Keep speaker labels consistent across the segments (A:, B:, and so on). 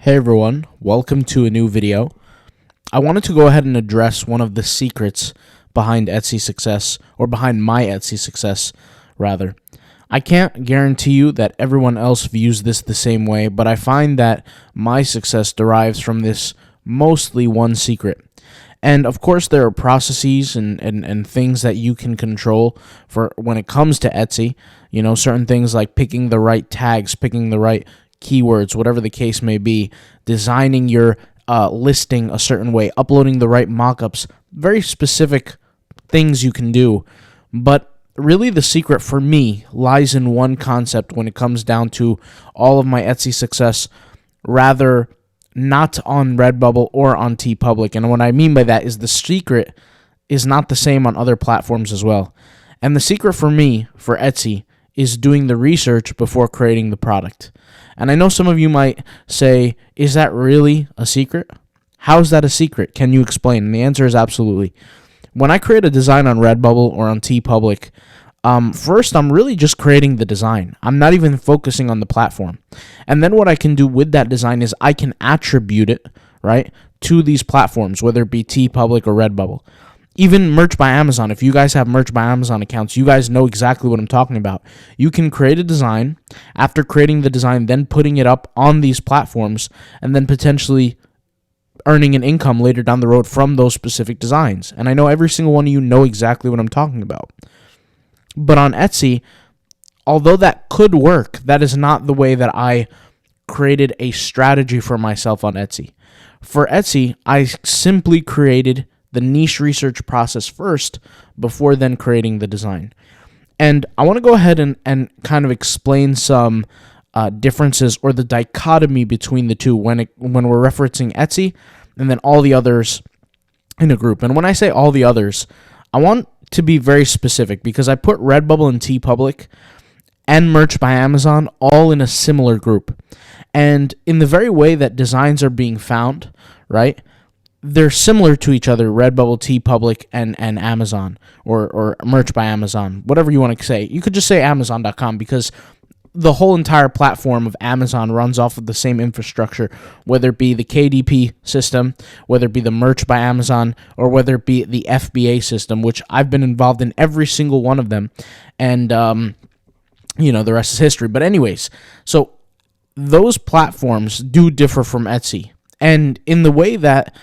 A: Hey everyone, welcome to a new video. I wanted to go ahead and address one of the secrets behind Etsy success, or behind my Etsy success, rather. I can't guarantee you that everyone else views this the same way, but I find that my success derives from this mostly one secret. And of course, there are processes and things that you can control for when it comes to Etsy. You know, certain things like picking the right tags, picking the right keywords, whatever the case may be, designing your listing a certain way, uploading the right mockups, very specific things you can do. But really the secret for me lies in one concept when it comes down to all of my Etsy success, rather not on Redbubble or on TeePublic. And what I mean by that is the secret is not the same on other platforms as well. And the secret for me, for Etsy, is doing the research before creating the product. And I know some of you might say, is that really a secret? How is that a secret? Can you explain? And the answer is absolutely. When I create a design on Redbubble or on TeePublic, first I'm really just creating the design. I'm not even focusing on the platform. And then what I can do with that design is I can attribute it, right, to these platforms, whether it be TeePublic or Redbubble. Even Merch by Amazon, if you guys have Merch by Amazon accounts, you guys know exactly what I'm talking about. You can create a design, after creating the design, then putting it up on these platforms, and then potentially earning an income later down the road from those specific designs. And I know every single one of you know exactly what I'm talking about. But on Etsy, although that could work, that is not the way that I created a strategy for myself on Etsy. For Etsy, I simply created the niche research process first before then creating the design. And I want to go ahead and kind of explain some differences or the dichotomy between the two when we're referencing Etsy and then all the others in a group. And when I say all the others, I want to be very specific because I put Redbubble and TeePublic and Merch by Amazon all in a similar group. And in the very way that designs are being found, right, they're similar to each other, Redbubble, TeePublic, and Amazon, or Merch by Amazon, whatever you want to say. You could just say Amazon.com because the whole entire platform of Amazon runs off of the same infrastructure, whether it be the KDP system, whether it be the Merch by Amazon, or whether it be the FBA system, which I've been involved in every single one of them, and, the rest is history. But anyways, so those platforms do differ from Etsy, and in the way that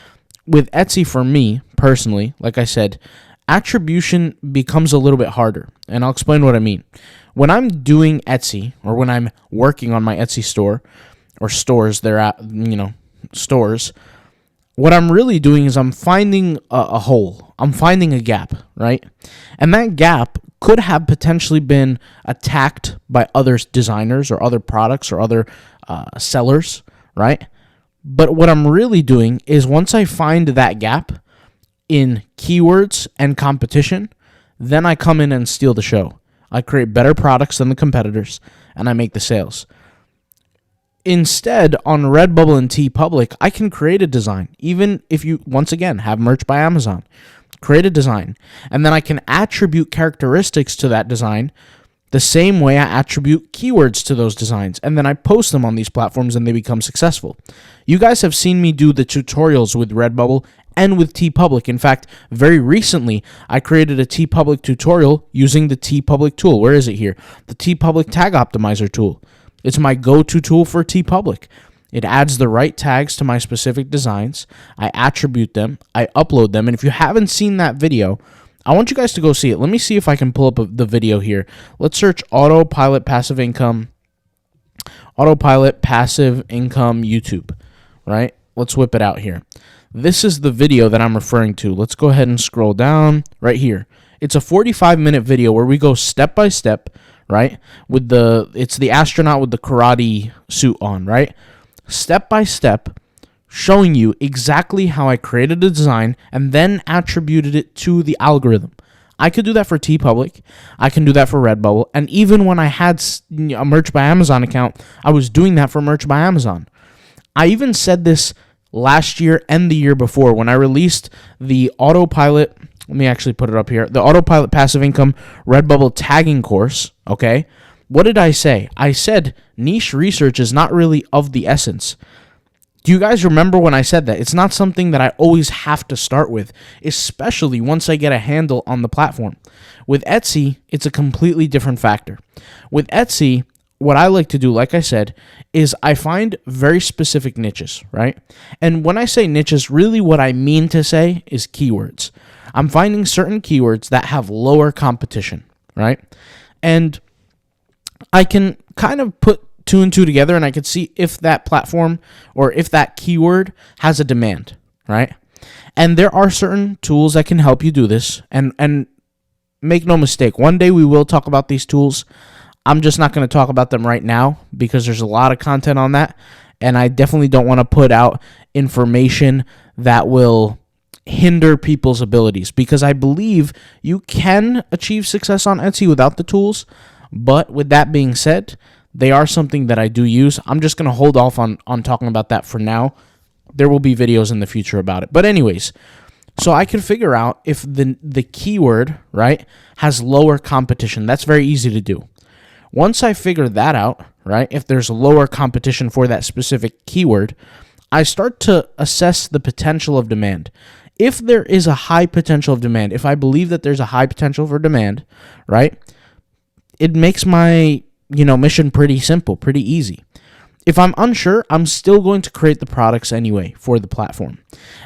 A: with Etsy, for me, personally, like I said, attribution becomes a little bit harder, and I'll explain what I mean. When I'm doing Etsy, or when I'm working on my Etsy store, or stores, stores, what I'm really doing is I'm finding a hole. I'm finding a gap, right? And that gap could have potentially been attacked by other designers, or other products, or other sellers, right? But what I'm really doing is once I find that gap in keywords and competition, then I come in and steal the show. I create better products than the competitors, and I make the sales. Instead, on Redbubble and TeePublic, I can create a design, even if you, once again, have Merch by Amazon. Create a design, and then I can attribute characteristics to that design the same way I attribute keywords to those designs, and then I post them on these platforms and they become successful. You guys have seen me do the tutorials with Redbubble and with TeePublic. In fact, very recently, I created a TeePublic tutorial using the TeePublic tool. Where is it here? The TeePublic Tag Optimizer tool. It's my go-to tool for TeePublic. It adds the right tags to my specific designs. I attribute them. I upload them. And if you haven't seen that video, I want you guys to go see it. Let me see if I can pull up the video here. Let's search Autopilot Passive Income YouTube, right? Let's whip it out here. This is the video that I'm referring to. Let's go ahead and scroll down right here. It's a 45-minute video where we go step by step, right? It's the astronaut with the karate suit on, right? Step by step, showing you exactly how I created a design and then attributed it to the algorithm. I could do that for TeePublic. I can do that for Redbubble. And even when I had a Merch by Amazon account, I was doing that for Merch by Amazon. I even said this last year and the year before when I released the Autopilot. Let me actually put it up here. The Autopilot Passive Income Redbubble tagging course, okay? What did I say? I said niche research is not really of the essence. Do you guys remember when I said that? It's not something that I always have to start with, especially once I get a handle on the platform. With Etsy, it's a completely different factor. With Etsy, what I like to do, like I said, is I find very specific niches, right? And when I say niches, really what I mean to say is keywords. I'm finding certain keywords that have lower competition, right? And I can kind of put two and two together, and I can see if that platform or if that keyword has a demand, right? And there are certain tools that can help you do this. And make no mistake, one day we will talk about these tools. I'm just not going to talk about them right now because there's a lot of content on that, and I definitely don't want to put out information that will hinder people's abilities, because I believe you can achieve success on Etsy without the tools. But with that being said, they are something that I do use. I'm just going to hold off on talking about that for now. There will be videos in the future about it. But anyways, so I can figure out if the keyword, right, has lower competition. That's very easy to do. Once I figure that out, right, if there's lower competition for that specific keyword, I start to assess the potential of demand. If there is a high potential of demand, if I believe that there's a high potential for demand, right, it makes my mission pretty simple, pretty easy. If I'm unsure, I'm still going to create the products anyway for the platform.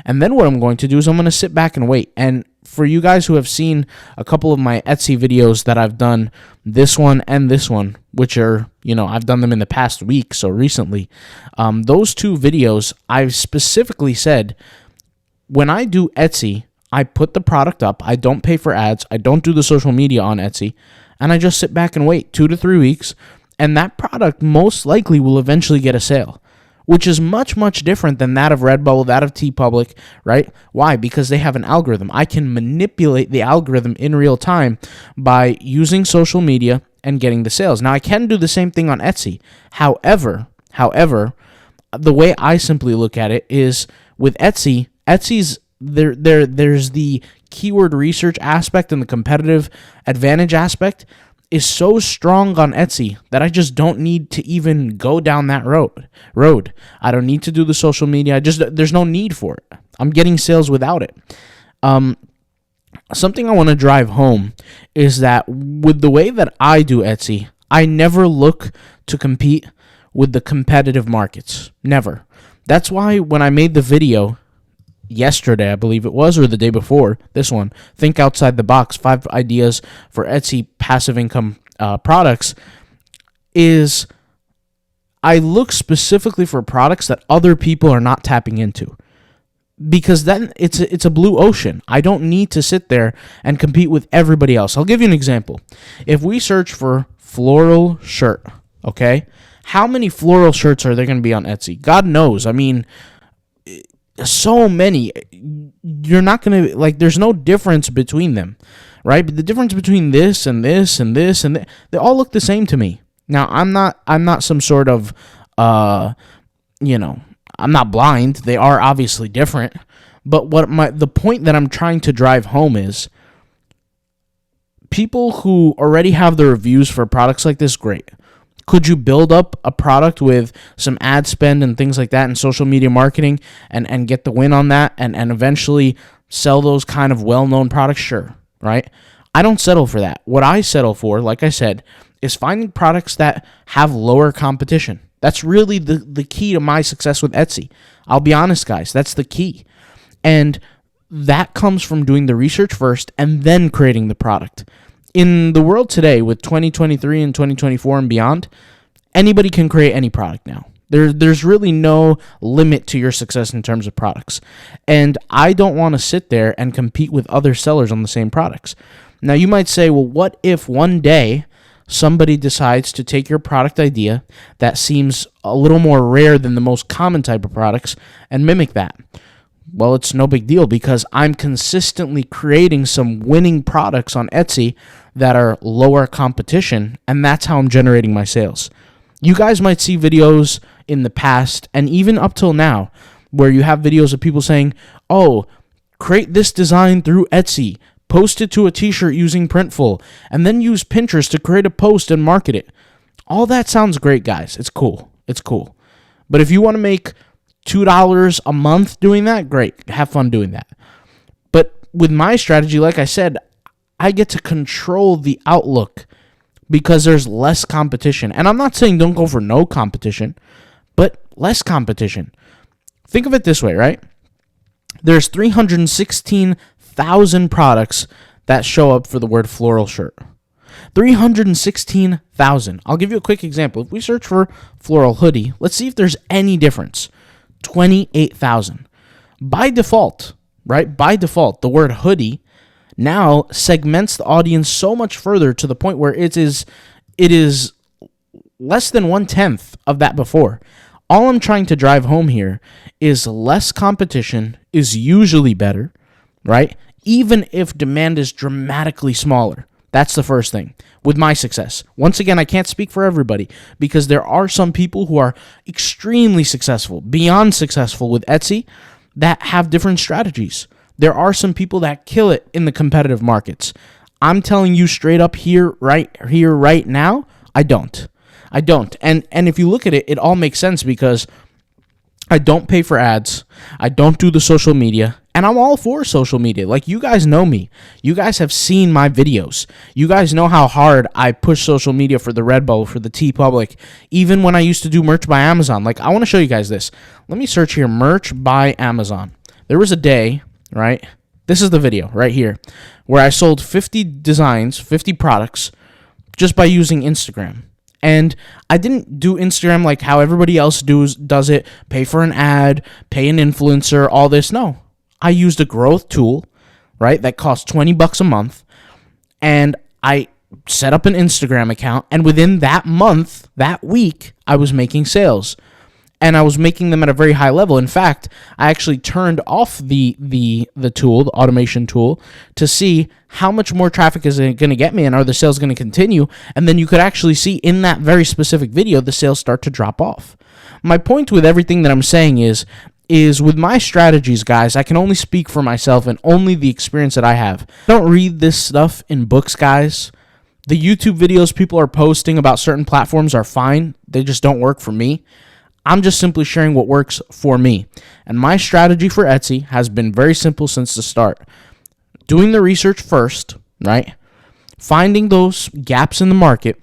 A: And then what I'm going to do is I'm going to sit back and wait. And for you guys who have seen a couple of my Etsy videos that I've done, this one and this one, which are, I've done them in the past week, so recently, those two videos, I've specifically said, when I do Etsy, I put the product up, I don't pay for ads, I don't do the social media on Etsy, and I just sit back and wait 2 to 3 weeks, and that product most likely will eventually get a sale, which is much, much different than that of Redbubble, that of TeePublic, right? Why? Because they have an algorithm. I can manipulate the algorithm in real time by using social media and getting the sales. Now, I can do the same thing on Etsy. However, the way I simply look at it is with Etsy's there's the keyword research aspect and the competitive advantage aspect is so strong on Etsy that I just don't need to even go down that road. I don't need to do the social media. There's no need for it. I'm getting sales without it. Something I want to drive home is that with the way that I do Etsy, I never look to compete with the competitive markets. Never. That's why when I made the video yesterday, I believe it was, or the day before, this one, Think Outside the Box, 5 ideas for Etsy passive income products, is I look specifically for products that other people are not tapping into. Because then it's a blue ocean. I don't need to sit there and compete with everybody else. I'll give you an example. If we search for floral shirt, okay, how many floral shirts are there going to be on Etsy? God knows. I mean, so many. You're not going to, there's no difference between them, right? But the difference between this and this and this and they all look the same to me. Now, I'm not some sort of, I'm not blind. They are obviously different. But the point that I'm trying to drive home is people who already have the reviews for products like this, great. Could you build up a product with some ad spend and things like that and social media marketing and get the win on that and eventually sell those kind of well-known products? Sure, right? I don't settle for that. What I settle for, like I said, is finding products that have lower competition. That's really the key to my success with Etsy. I'll be honest, guys. That's the key. And that comes from doing the research first and then creating the product. In the world today, with 2023 and 2024 and beyond, anybody can create any product now. There's really no limit to your success in terms of products. And I don't want to sit there and compete with other sellers on the same products. Now, you might say, well, what if one day somebody decides to take your product idea that seems a little more rare than the most common type of products and mimic that? Well, it's no big deal because I'm consistently creating some winning products on Etsy that are lower competition, and that's how I'm generating my sales. You guys might see videos in the past and even up till now where you have videos of people saying, oh, create this design through Etsy, post it to a t-shirt using Printful, and then use Pinterest to create a post and market it. All that sounds great, guys. It's cool. But if you want to make $2 a month doing that, great. Have fun doing that. But with my strategy, like I said, I get to control the outlook because there's less competition. And I'm not saying don't go for no competition, but less competition. Think of it this way, right? There's 316,000 products that show up for the word floral shirt. 316,000. I'll give you a quick example. If we search for floral hoodie, let's see if there's any difference. 28,000. By default, right? By default, the word hoodie now segments the audience so much further to the point where it is less than 1/10 of that before. All I'm trying to drive home here is less competition is usually better, right? Even if demand is dramatically smaller. That's the first thing with my success. Once again, I can't speak for everybody because there are some people who are extremely successful, beyond successful with Etsy, that have different strategies. There are some people that kill it in the competitive markets. I'm telling you straight up right now, I don't. And if you look at it, it all makes sense because I don't pay for ads. I don't do the social media. And I'm all for social media. Like, you guys know me. You guys have seen my videos. You guys know how hard I push social media for the Redbubble, for the TeePublic, even when I used to do merch by Amazon. Like, I want to show you guys this. Let me search here, merch by Amazon. There was a day, right? This is the video right here, where I sold 50 designs, 50 products, just by using Instagram. And I didn't do Instagram like how everybody else does it, pay for an ad, pay an influencer, all this. No, I used a growth tool, right, that cost $20 a month, and I set up an Instagram account, and within that month, that week, I was making sales. And I was making them at a very high level. In fact, I actually turned off the tool, the automation tool, to see how much more traffic is it going to get me and are the sales going to continue. And then you could actually see in that very specific video, the sales start to drop off. My point with everything that I'm saying is with my strategies, guys, I can only speak for myself and only the experience that I have. Don't read this stuff in books, guys. The YouTube videos people are posting about certain platforms are fine. They just don't work for me. I'm just simply sharing what works for me. And my strategy for Etsy has been very simple since the start. Doing the research first, right? Finding those gaps in the market,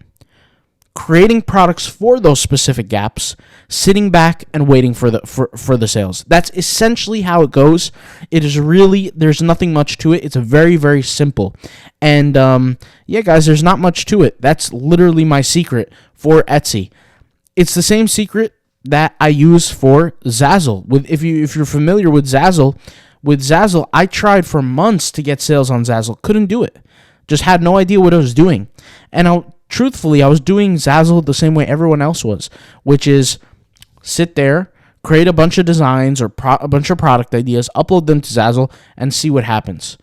A: creating products for those specific gaps, sitting back and waiting for the sales. That's essentially how it goes. It is really, there's nothing much to it. It's a very, very simple. And yeah, guys, there's not much to it. That's literally my secret for Etsy. It's the same secret that I use for Zazzle. If you're familiar with Zazzle, I tried for months to get sales on Zazzle. Couldn't do it. Just had no idea what I was doing. And truthfully, I was doing Zazzle the same way everyone else was, which is sit there, create a bunch of designs or a bunch of product ideas, upload them to Zazzle, and see what happens.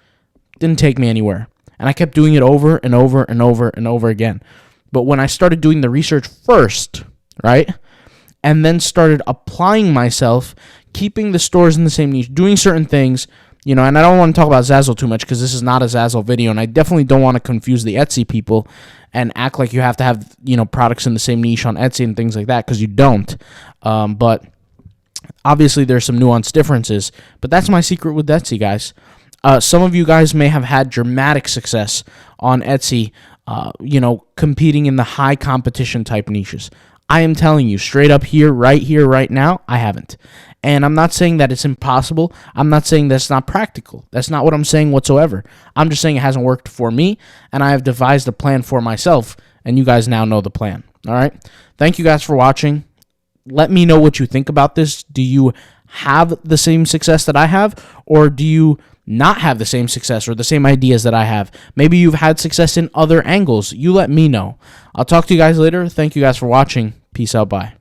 A: Didn't take me anywhere. And I kept doing it over and over and over and over again. But when I started doing the research first, right, and then started applying myself, keeping the stores in the same niche, doing certain things, and I don't want to talk about Zazzle too much because this is not a Zazzle video, and I definitely don't want to confuse the Etsy people and act like you have to have, products in the same niche on Etsy and things like that, because you don't. But obviously there's some nuanced differences, but that's my secret with Etsy, guys. Some of you guys may have had dramatic success on Etsy, competing in the high competition type niches. I am telling you straight up here, right now, I haven't. And I'm not saying that it's impossible. I'm not saying that's not practical. That's not what I'm saying whatsoever. I'm just saying it hasn't worked for me, and I have devised a plan for myself, and you guys now know the plan. All right? Thank you guys for watching. Let me know what you think about this. Do you have the same success that I have, or do you not have the same success or the same ideas that I have? Maybe you've had success in other angles. You let me know. I'll talk to you guys later. Thank you guys for watching. Peace out. Bye.